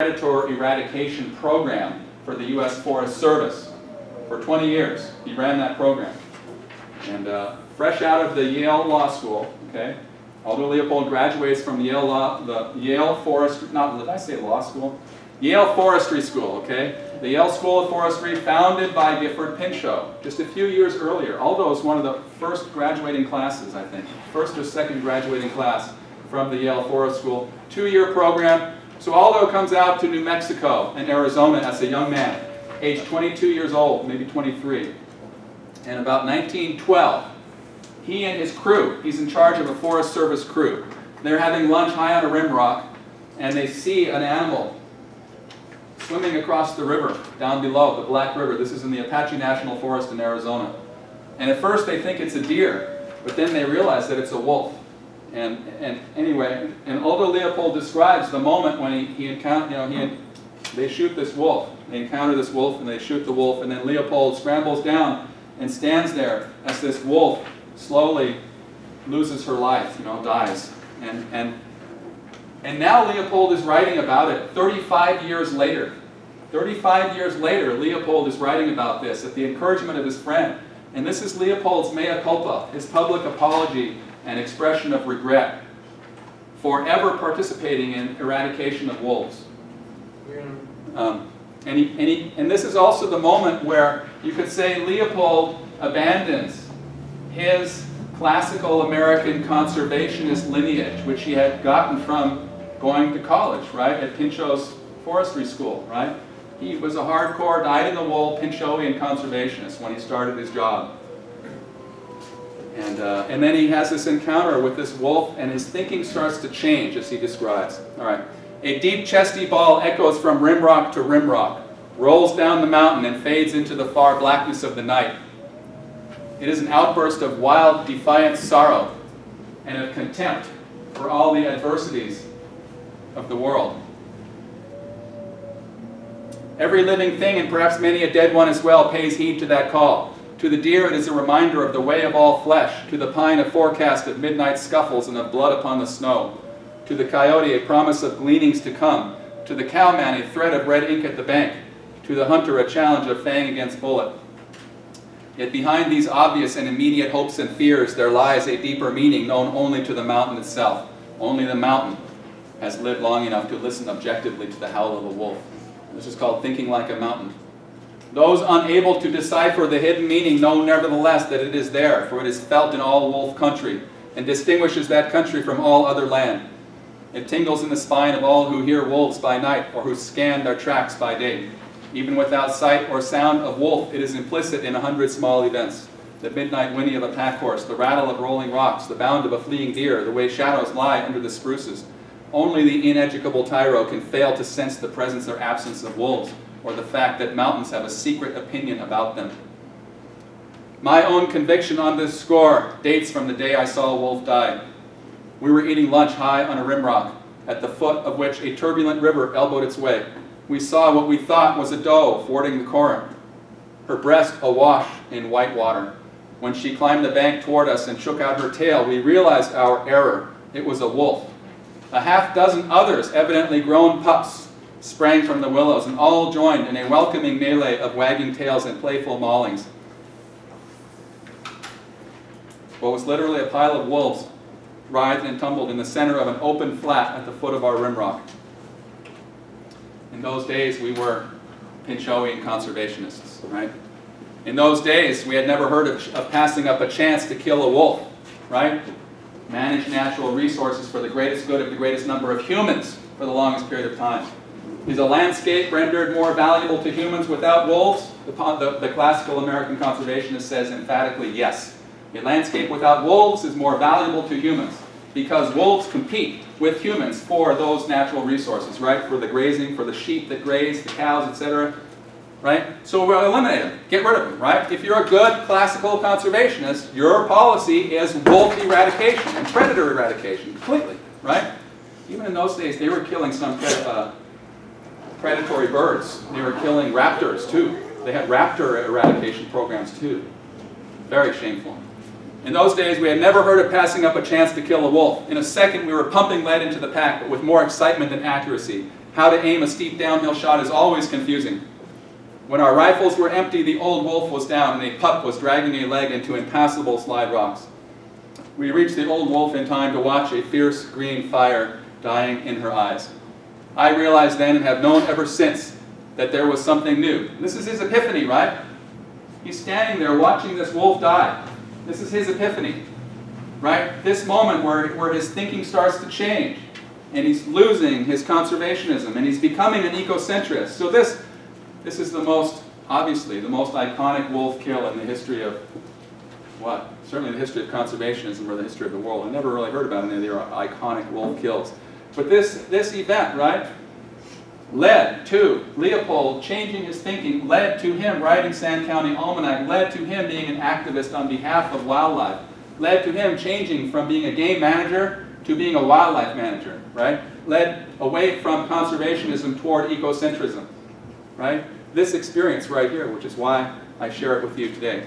predator eradication program for the U.S. Forest Service. For 20 years, he ran that program. And fresh out of the Yale Law School, okay, Aldo Leopold graduates from the Yale Forestry, not, did I say law school? Yale Forestry School, okay? The Yale School of Forestry, founded by Gifford Pinchot just a few years earlier. Aldo was one of the first graduating classes, I think. First or second graduating class from the Yale Forest School. 2-year program. So Aldo comes out to New Mexico and Arizona as a young man, age 22 years old, maybe 23. And about 1912, he and his crew, he's in charge of a Forest Service crew. They're having lunch high on a rim rock, and they see an animal swimming across the river, down below, the Black River. This is in the Apache National Forest in Arizona. And at first they think it's a deer, but then they realize that it's a wolf. And anyway, and Aldo Leopold describes the moment when he encountered, they shoot this wolf. They encounter this wolf and they shoot the wolf, and then Leopold scrambles down and stands there as this wolf slowly loses her life, dies. And now Leopold is writing about it 35 years later. 35 years later, Leopold is writing about this at the encouragement of his friend. And this is Leopold's mea culpa, his public apology and expression of regret for ever participating in eradication of wolves. And this is also the moment where you could say Leopold abandons his classical American conservationist lineage, which he had gotten from going to college, right, at Pinchot's forestry school, right? He was a hardcore, dyed-in-the-wool Pinchotian conservationist when he started his job. And then he has this encounter with this wolf, and his thinking starts to change, as he describes. All right. A deep chesty ball echoes from rim rock to rim rock, rolls down the mountain and fades into the far blackness of the night. It is an outburst of wild, defiant sorrow and of contempt for all the adversities of the world. Every living thing, and perhaps many a dead one as well, pays heed to that call. To the deer it is a reminder of the way of all flesh. To the pine a forecast of midnight scuffles and of blood upon the snow. To the coyote a promise of gleanings to come. To the cowman a thread of red ink at the bank. To the hunter a challenge of fang against bullet. Yet behind these obvious and immediate hopes and fears there lies a deeper meaning known only to the mountain itself. Only the mountain has lived long enough to listen objectively to the howl of a wolf. This is called thinking like a mountain. Those unable to decipher the hidden meaning know nevertheless that it is there, for it is felt in all wolf country, and distinguishes that country from all other land. It tingles in the spine of all who hear wolves by night, or who scan their tracks by day. Even without sight or sound of wolf, it is implicit in 100 small events. The midnight whinny of a pack horse, the rattle of rolling rocks, the bound of a fleeing deer, the way shadows lie under the spruces. Only the ineducable tyro can fail to sense the presence or absence of wolves, or the fact that mountains have a secret opinion about them. My own conviction on this score dates from the day I saw a wolf die. We were eating lunch high on a rim rock, at the foot of which a turbulent river elbowed its way. We saw what we thought was a doe fording the Corinth, her breast awash in white water. When she climbed the bank toward us and shook out her tail, we realized our error. It was a wolf. A half-dozen others, evidently grown pups, sprang from the willows, and all joined in a welcoming melee of wagging tails and playful maulings. What was literally a pile of wolves writhed and tumbled in the center of an open flat at the foot of our rim rock. In those days, we were Pinchotian conservationists, right? In those days, we had never heard of passing up a chance to kill a wolf, right? Manage natural resources for the greatest good of the greatest number of humans for the longest period of time. Is a landscape rendered more valuable to humans without wolves? The classical American conservationist says emphatically yes. A landscape without wolves is more valuable to humans because wolves compete with humans for those natural resources, right? For the grazing, for the sheep that graze, the cows, etc. Right? So we'll eliminate them. Get rid of them, right? If you're a good classical conservationist, your policy is wolf eradication and predator eradication completely, right? Even in those days, they were killing some predatory birds. They were killing raptors too. They had raptor eradication programs too. Very shameful. In those days, we had never heard of passing up a chance to kill a wolf. In a second, we were pumping lead into the pack, but with more excitement than accuracy. How to aim a steep downhill shot is always confusing. When our rifles were empty, the old wolf was down and a pup was dragging a leg into impassable slide rocks. We reached the old wolf in time to watch a fierce green fire dying in her eyes. I realized then and have known ever since that there was something new. This is his epiphany, right? He's standing there watching this wolf die. This is his epiphany, right? This moment where his thinking starts to change and he's losing his conservationism and he's becoming an ecocentrist. So this is the most, obviously, the most iconic wolf kill in the history of what? Certainly the history of conservationism or the history of the world. I never really heard about any of the iconic wolf kills. But this event, right, led to Leopold changing his thinking, led to him writing Sand County Almanac, led to him being an activist on behalf of wildlife, led to him changing from being a game manager to being a wildlife manager, right? Led away from conservationism toward ecocentrism, right? This experience right here, which is why I share it with you today.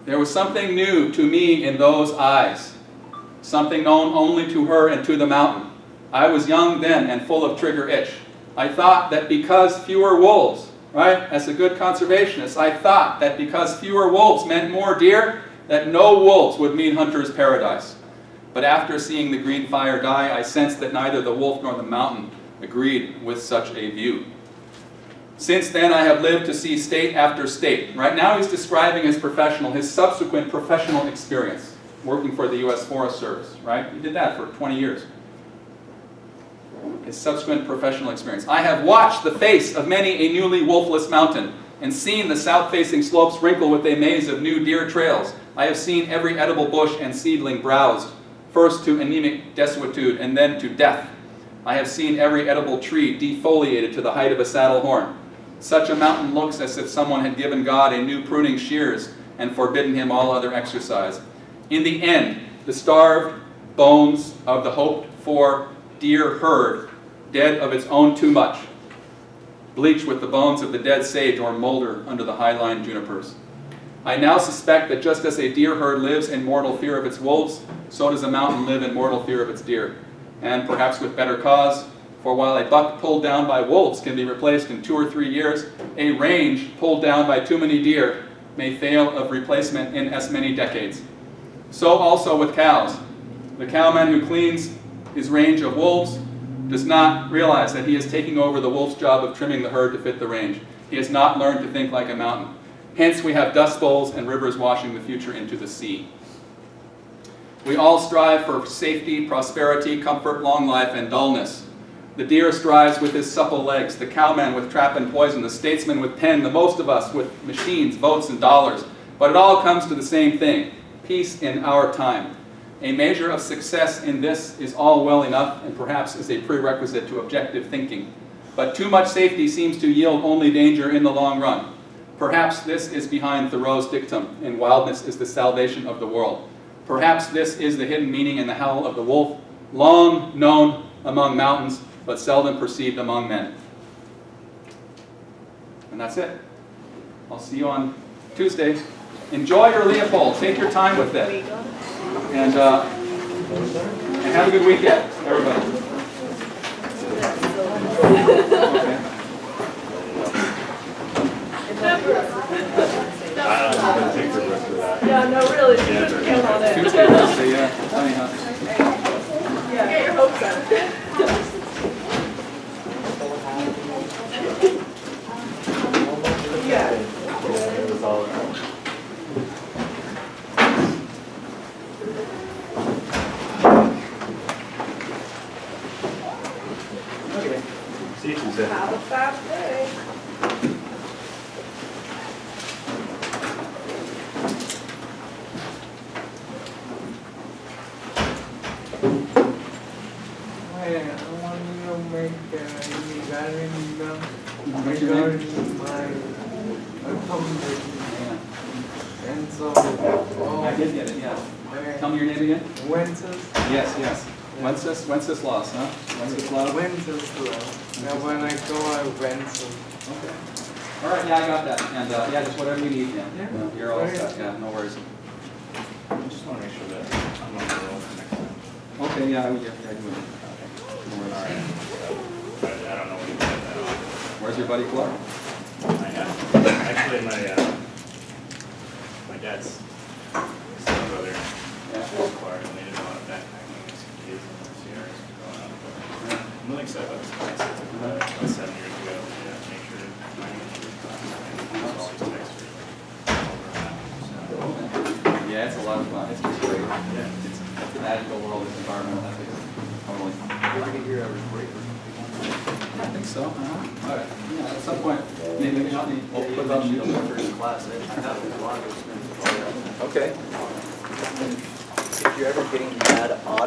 There was something new to me in those eyes, something known only to her and to the mountain. I was young then and full of trigger itch. I thought that because fewer wolves, right, as a good conservationist, I thought that because fewer wolves meant more deer, that no wolves would mean hunter's paradise. But after seeing the green fire die, I sensed that neither the wolf nor the mountain agreed with such a view. Since then, I have lived to see state after state. Right now, he's describing his subsequent professional experience, working for the U.S. Forest Service, right? He did that for 20 years. His subsequent professional experience. I have watched the face of many a newly wolfless mountain and seen the south-facing slopes wrinkle with a maze of new deer trails. I have seen every edible bush and seedling browsed, first to anemic desuetude and then to death. I have seen every edible tree defoliated to the height of a saddle horn. Such a mountain looks as if someone had given God a new pruning shears and forbidden him all other exercise. In the end, the starved bones of the hoped-for deer herd, dead of its own too much, bleach with the bones of the dead sage or molder under the high-line junipers. I now suspect that just as a deer herd lives in mortal fear of its wolves, so does a mountain live in mortal fear of its deer. And perhaps with better cause, for while a buck pulled down by wolves can be replaced in 2 or 3 years, a range pulled down by too many deer may fail of replacement in as many decades. So also with cows. The cowman who cleans his range of wolves does not realize that he is taking over the wolf's job of trimming the herd to fit the range. He has not learned to think like a mountain. Hence we have dust bowls and rivers washing the future into the sea. We all strive for safety, prosperity, comfort, long life, and dullness. The deer strives with his supple legs, the cowman with trap and poison, the statesman with pen, the most of us with machines, votes, and dollars. But it all comes to the same thing, peace in our time. A measure of success in this is all well enough and perhaps is a prerequisite to objective thinking. But too much safety seems to yield only danger in the long run. Perhaps this is behind Thoreau's dictum, "In wildness is the salvation of the world." Perhaps this is the hidden meaning in the howl of the wolf, long known among mountains, but seldom perceived among men. And that's it. I'll see you on Tuesday. Enjoy your Leopold. Take your time with it. And have a good weekend, everybody. Okay. I'm going to take the rest of that. Yeah, no, really. You just count on it. Tuesday, Wednesday, yeah. Funny, huh? Yeah, get your hopes up. Yeah. It was all around. Okay. See you Tuesday. Have a fab day. And so, I did get it, yeah. Tell me your name again. Wenceslas. Yes, yes. Wenceslas, huh? Wenceslas. Wenceslas. Now when I go, I Wenceslas. Okay. All right, yeah, I got that. And yeah, just whatever you need, man. Yeah. You're all set. Yeah, no worries. I just want to make sure that I'm on the roll for next time. Okay, yeah, you will. Alright. But I don't know when you get that off. Where's your buddy Clark? I know. Actually, my dad's brother, Clark, and they didn't want him backpacking with some kids in the Sierras growing up. But I'm really excited about this class. I took it about 7 years ago. Yeah, make sure to find it for this class. I was always text her like over that. So, Yeah, it's a lot of fun. It's just great. yeah. It's a magical world of environmental ethics. Totally. I can hear every break. I think so. All right. Yeah, at some point, maybe we help me. We'll put it on the First class, I have a lot of experience. Okay. If you're ever getting bad odds.